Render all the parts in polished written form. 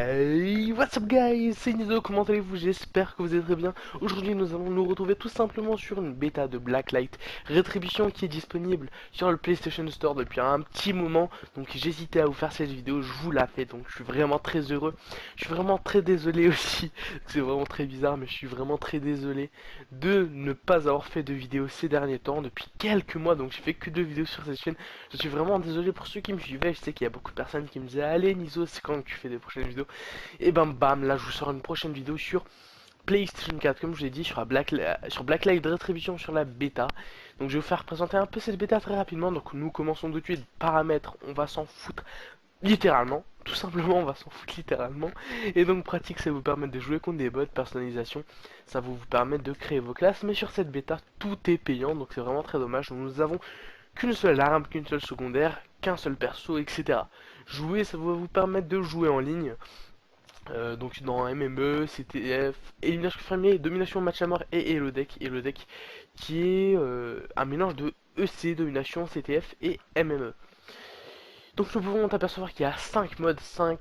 Hey, what's up guys, c'est Nizo, comment allez-vous? J'espère que vous êtes très bien. Aujourd'hui nous allons nous retrouver tout simplement sur une bêta de Blacklight Retribution qui est disponible sur le PlayStation Store depuis un petit moment. Donc j'hésitais à vous faire cette vidéo, je vous la fais, donc je suis vraiment très heureux. Je suis vraiment très désolé aussi, c'est vraiment très bizarre mais je suis vraiment très désolé de ne pas avoir fait de vidéo ces derniers temps, depuis quelques mois. Donc j'ai fait que 2 vidéos sur cette chaîne. Je suis vraiment désolé pour ceux qui me suivaient, je sais qu'il y a beaucoup de personnes qui me disaient allez Nizo, c'est quand que tu fais des prochaines vidéos? Et ben bam, là je vous sors une prochaine vidéo sur PlayStation 4, comme je vous l'ai dit, sur Blacklight Retribution sur la bêta. Donc je vais vous faire présenter un peu cette bêta très rapidement. Donc nous commençons de suite, paramètres, on va s'en foutre littéralement, tout simplement on va s'en foutre littéralement. Et donc pratique, ça vous permet de jouer contre des bots, personnalisation, ça va vous permettre de créer vos classes. Mais sur cette bêta, tout est payant, donc c'est vraiment très dommage. Donc, nous avons qu'une seule arme, qu'une seule secondaire, qu'un seul perso, etc. Jouer, ça va vous permettre de jouer en ligne. Donc dans MME, CTF, élimination fermier, domination match à mort et Elo Deck. Elo Deck qui est un mélange de EC, domination, CTF et MME. Donc nous pouvons apercevoir qu'il y a 5 modes, 5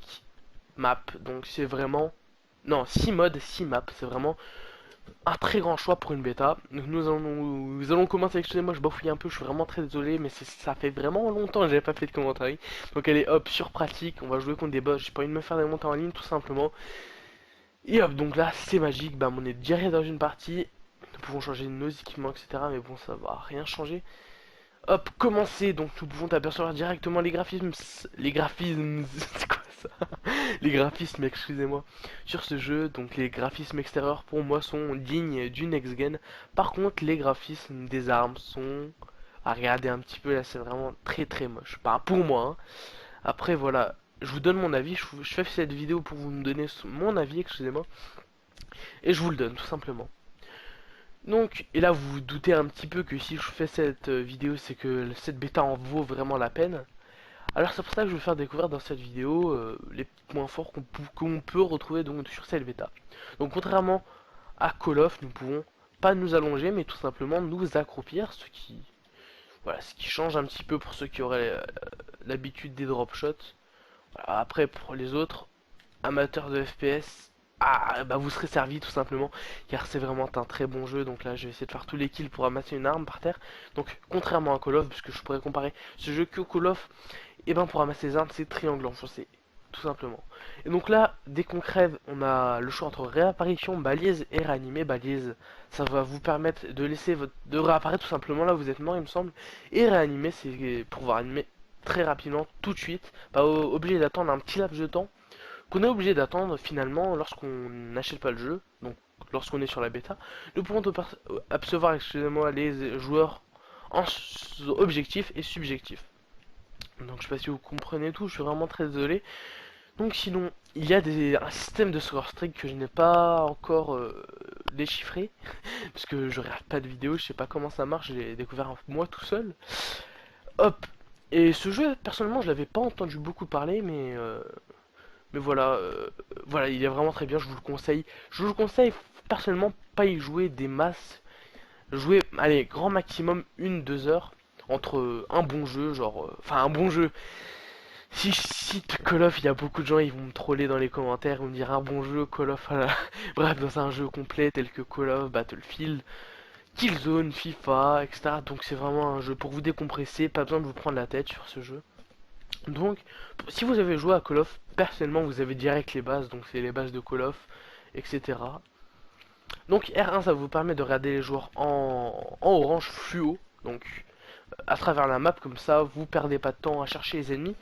maps. Donc c'est vraiment... Non, 6 modes, 6 maps. C'est vraiment un très grand choix pour une bêta. Donc nous allons commencer, excusez-moi je bafouille un peu, je suis vraiment très désolé, mais ça fait vraiment longtemps que j'avais pas fait de commentaire. Donc allez hop, sur pratique, on va jouer contre des boss, j'ai pas envie de me faire des montées en ligne tout simplement. Et hop, donc là c'est magique, bam, on est direct dans une partie. Nous pouvons changer nos équipements, etc. Mais bon, ça va rien changer. Hop, commencer, donc nous pouvons apercevoir directement les graphismes. Les graphismes, c'est quoi ça? Les graphismes, excusez-moi, sur ce jeu. Donc les graphismes extérieurs pour moi sont dignes du next gen. Par contre, les graphismes des armes sont à regarder un petit peu là, c'est vraiment très très moche. Pas pour moi, hein. Après voilà, je vous donne mon avis. Je fais cette vidéo pour vous me donner mon avis, excusez-moi, et je vous le donne tout simplement. Donc, et là vous vous doutez un petit peu que si je fais cette vidéo, c'est que cette bêta en vaut vraiment la peine. Alors c'est pour ça que je vais vous faire découvrir dans cette vidéo les points forts qu'on peut retrouver donc sur cette bêta. Donc contrairement à Call of, nous pouvons pas nous allonger, mais tout simplement nous accroupir, ce qui change un petit peu pour ceux qui auraient l'habitude des drop shots. Voilà, après pour les autres amateurs de FPS, bah vous serez servi tout simplement, car c'est vraiment un très bon jeu. Donc là je vais essayer de faire tous les kills pour ramasser une arme par terre. Donc contrairement à Call of, puisque je pourrais comparer ce jeu que Call of, et ben pour ramasser les armes c'est trianglant, je sais, tout simplement. Et donc là, dès qu'on crève, on a le choix entre réapparition, balise et réanimer. Balise, ça va vous permettre de laisser de réapparaître tout simplement là où vous êtes mort il me semble. Et réanimer, c'est pour vous réanimer très rapidement, tout de suite, pas obligé d'attendre un petit laps de temps qu'on est obligé d'attendre finalement lorsqu'on n'achète pas le jeu, donc lorsqu'on est sur la bêta. Nous pouvons apercevoir, excusez-moi, les joueurs en objectif et subjectif. Donc je sais pas si vous comprenez tout, je suis vraiment très désolé. Donc sinon, il y a un système de score streak que je n'ai pas encore déchiffré, parce que je regarde pas de vidéo, je sais pas comment ça marche, j'ai découvert moi tout seul. Hop. Et ce jeu, personnellement, je l'avais pas entendu beaucoup parler, mais voilà, voilà, il est vraiment très bien, je vous le conseille. Je vous le conseille personnellement, pas y jouer des masses. Jouer, allez, grand maximum 1-2 heures entre un bon jeu, genre, enfin un bon jeu. Si Call of, il y a beaucoup de gens, ils vont me troller dans les commentaires, ils vont me dire un bon jeu, Call of, voilà. Bref, dans un jeu complet tel que Call of, Battlefield, Killzone, FIFA, etc. Donc c'est vraiment un jeu pour vous décompresser, pas besoin de vous prendre la tête sur ce jeu. Donc, si vous avez joué à Call of, personnellement, vous avez direct les bases, donc c'est les bases de Call of, etc. Donc R1, ça vous permet de regarder les joueurs en orange fluo, donc à travers la map, comme ça, vous perdez pas de temps à chercher les ennemis.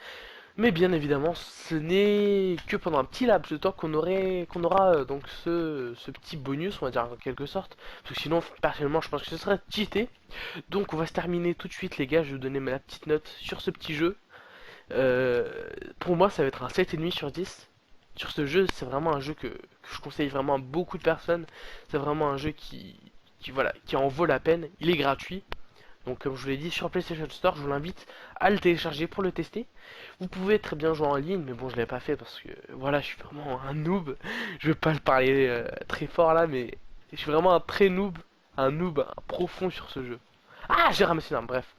Mais bien évidemment, ce n'est que pendant un petit laps de temps qu'on aura donc ce petit bonus, on va dire en quelque sorte. Parce que sinon, personnellement, je pense que ce serait cheaté. Donc on va se terminer tout de suite, les gars. Je vais vous donner ma petite note sur ce petit jeu. Pour moi, ça va être un 7,5/10. Sur ce jeu, c'est vraiment un jeu que je conseille vraiment à beaucoup de personnes. C'est vraiment un jeu voilà, qui en vaut la peine. Il est gratuit. Donc comme je vous l'ai dit sur PlayStation Store, je vous l'invite à le télécharger pour le tester. Vous pouvez très bien jouer en ligne, mais bon je l'ai pas fait parce que voilà, je suis vraiment un noob. Je vais pas le parler très fort là, mais je suis vraiment un noob un profond sur ce jeu. Ah, j'ai ramassé une arme, bref.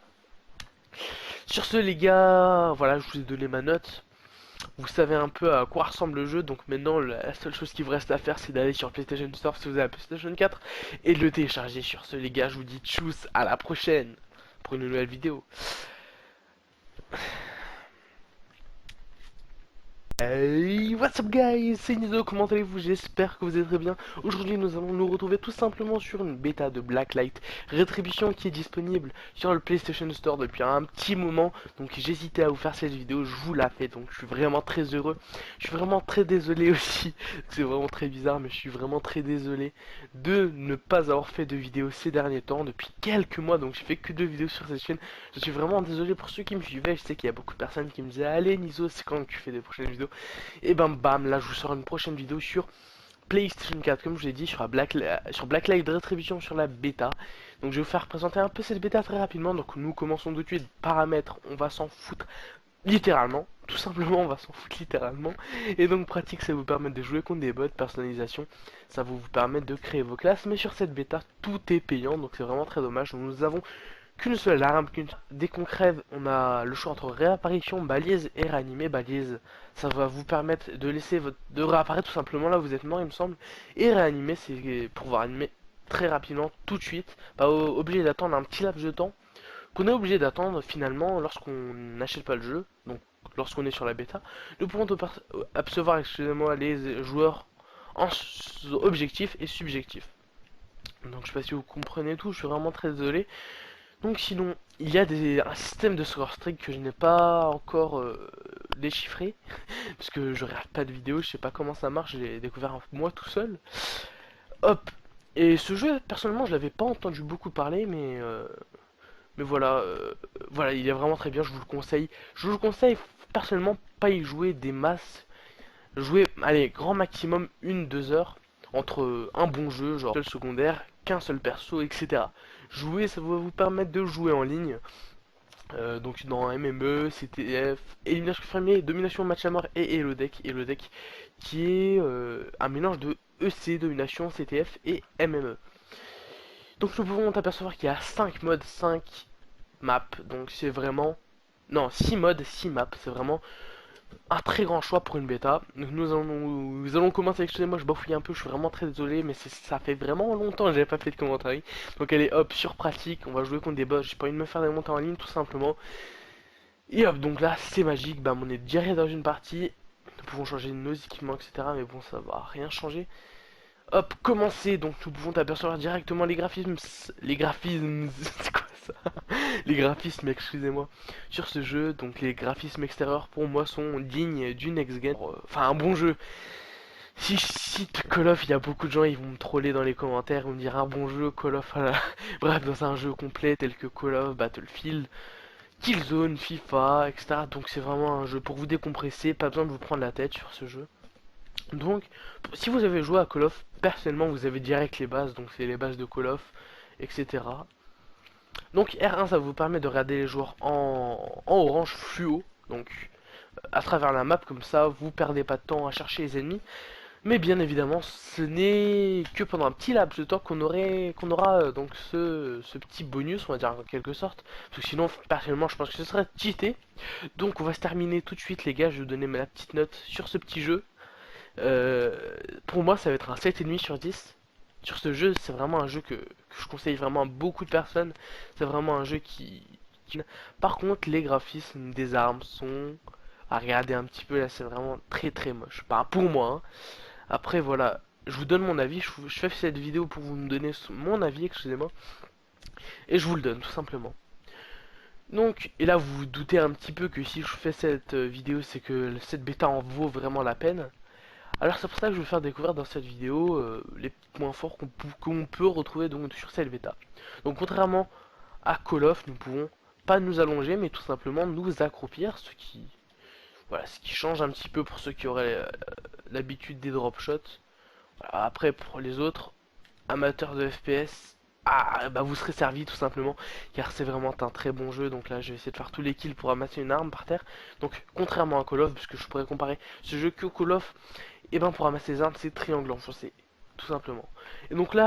Sur ce les gars, voilà, je vous ai donné ma note. vous savez un peu à quoi ressemble le jeu. Donc maintenant la seule chose qui vous reste à faire, c'est d'aller sur PlayStation Store si vous avez la PlayStation 4 et de le télécharger. Sur ce les gars, je vous dis tchuss, à la prochaine pour une nouvelle vidéo. Hey, what's up guys, c'est Nizo, comment allez-vous? J'espère que vous allez très bien. Aujourd'hui nous allons nous retrouver tout simplement sur une bêta de Blacklight Rétribution qui est disponible sur le PlayStation Store depuis un petit moment. Donc j'hésitais à vous faire cette vidéo, je vous la fais, donc je suis vraiment très heureux. Je suis vraiment très désolé aussi, c'est vraiment très bizarre mais je suis vraiment très désolé de ne pas avoir fait de vidéo ces derniers temps, depuis quelques mois. Donc j'ai fait que 2 vidéos sur cette chaîne. Je suis vraiment désolé pour ceux qui me suivaient, je sais qu'il y a beaucoup de personnes qui me disaient allez Nizo, c'est quand tu fais des prochaines vidéos? Et ben bam, là je vous sors une prochaine vidéo sur PlayStation 4, comme je vous l'ai dit, sur Blacklight Rétribution, sur la bêta. Donc je vais vous faire présenter un peu cette bêta très rapidement. Donc nous commençons de suite. Paramètres, on va s'en foutre littéralement, tout simplement on va s'en foutre littéralement. Et donc pratique, ça vous permet de jouer contre des bots. Personnalisation, ça va vous permettre de créer vos classes. Mais sur cette bêta, tout est payant, donc c'est vraiment très dommage. Donc, nous avons qu'une seule arme, dès qu'on crève, on a le choix entre réapparition, balise et réanimer. Balise, ça va vous permettre de laisser de réapparaître tout simplement là où vous êtes mort il me semble. Et réanimer, c'est pour vous réanimer très rapidement, tout de suite, pas obligé d'attendre un petit laps de temps qu'on est obligé d'attendre finalement lorsqu'on n'achète pas le jeu. Donc lorsqu'on est sur la bêta, nous pouvons apercevoir, excusez-moi, les joueurs en objectif et subjectif. Donc je sais pas si vous comprenez tout, je suis vraiment très désolé. Donc sinon, il y a un système de score streak que je n'ai pas encore déchiffré, parce que je regarde pas de vidéo, je sais pas comment ça marche, je l'ai découvert moi tout seul. Hop. Et ce jeu, personnellement, je l'avais pas entendu beaucoup parler, mais voilà, voilà, il est vraiment très bien, je vous le conseille. Je vous le conseille personnellement, pas y jouer des masses. Jouer, allez, grand maximum 1-2 heures entre un bon jeu, genre seul secondaire, qu'un seul perso, etc. Jouer, ça va vous permettre de jouer en ligne. Donc dans MME, CTF, élimination fermée, domination match à mort et Hello Deck. Hello Deck qui est un mélange de EC, domination, CTF et MME. Donc nous pouvons apercevoir qu'il y a 5 modes, 5 maps. Donc c'est vraiment... Non, 6 modes, 6 maps. C'est vraiment un très grand choix pour une bêta. Donc nous allons commencer, excusez-moi je bafouille un peu, je suis vraiment très désolé, mais ça fait vraiment longtemps que j'avais pas fait de commentaire. Donc allez hop, sur pratique, on va jouer contre des boss, j'ai pas envie de me faire des montées en ligne tout simplement. Et hop, donc là c'est magique, bam, on est direct dans une partie, nous pouvons changer nos équipements, etc. Mais bon, ça va rien changer. Hop, commencer, donc nous pouvons apercevoir directement les graphismes, c'est quoi ça? Les graphismes, excusez-moi, sur ce jeu. Donc les graphismes extérieurs pour moi sont dignes du next gen, enfin un bon jeu. Si je cite Call of, il y a beaucoup de gens, ils vont me troller dans les commentaires, ils vont me dire un bon jeu Call of, voilà. Bref, dans un jeu complet tel que Call of, Battlefield, Killzone, FIFA, etc. Donc c'est vraiment un jeu pour vous décompresser, pas besoin de vous prendre la tête sur ce jeu. Donc, si vous avez joué à Call of, personnellement, vous avez direct les bases, donc c'est les bases de Call of, etc. Donc R1, ça vous permet de regarder les joueurs en orange fluo, donc à travers la map, comme ça, vous perdez pas de temps à chercher les ennemis. Mais bien évidemment, ce n'est que pendant un petit laps de temps qu'on aura donc ce petit bonus, on va dire en quelque sorte. Parce que sinon, personnellement, je pense que ce serait cheaté. Donc on va se terminer tout de suite, les gars, je vais vous donner ma petite note sur ce petit jeu. Pour moi, ça va être un 7,5 sur 10. Sur ce jeu, c'est vraiment un jeu que je conseille vraiment à beaucoup de personnes. C'est vraiment un jeu Par contre, les graphismes des armes sont... à regarder un petit peu, là, c'est vraiment très très moche. Pas pour moi, hein. Après, voilà, je vous donne mon avis. Je fais cette vidéo pour vous me donner mon avis, excusez-moi. Et je vous le donne, tout simplement. Donc, et là, vous vous doutez un petit peu que si je fais cette vidéo, c'est que cette bêta en vaut vraiment la peine. Alors c'est pour ça que je vais faire découvrir dans cette vidéo les points forts qu'on peut retrouver donc sur cette bêta. Donc contrairement à Call of, nous pouvons pas nous allonger mais tout simplement nous accroupir, ce qui change un petit peu pour ceux qui auraient l'habitude des drop shots. Voilà, après pour les autres amateurs de FPS, bah vous serez servi tout simplement car c'est vraiment un très bon jeu. Donc là je vais essayer de faire tous les kills pour ramasser une arme par terre. Donc contrairement à Call of, puisque je pourrais comparer ce jeu que Call of, et ben pour ramasser les armes c'est triangle enfoncé tout simplement. Et donc là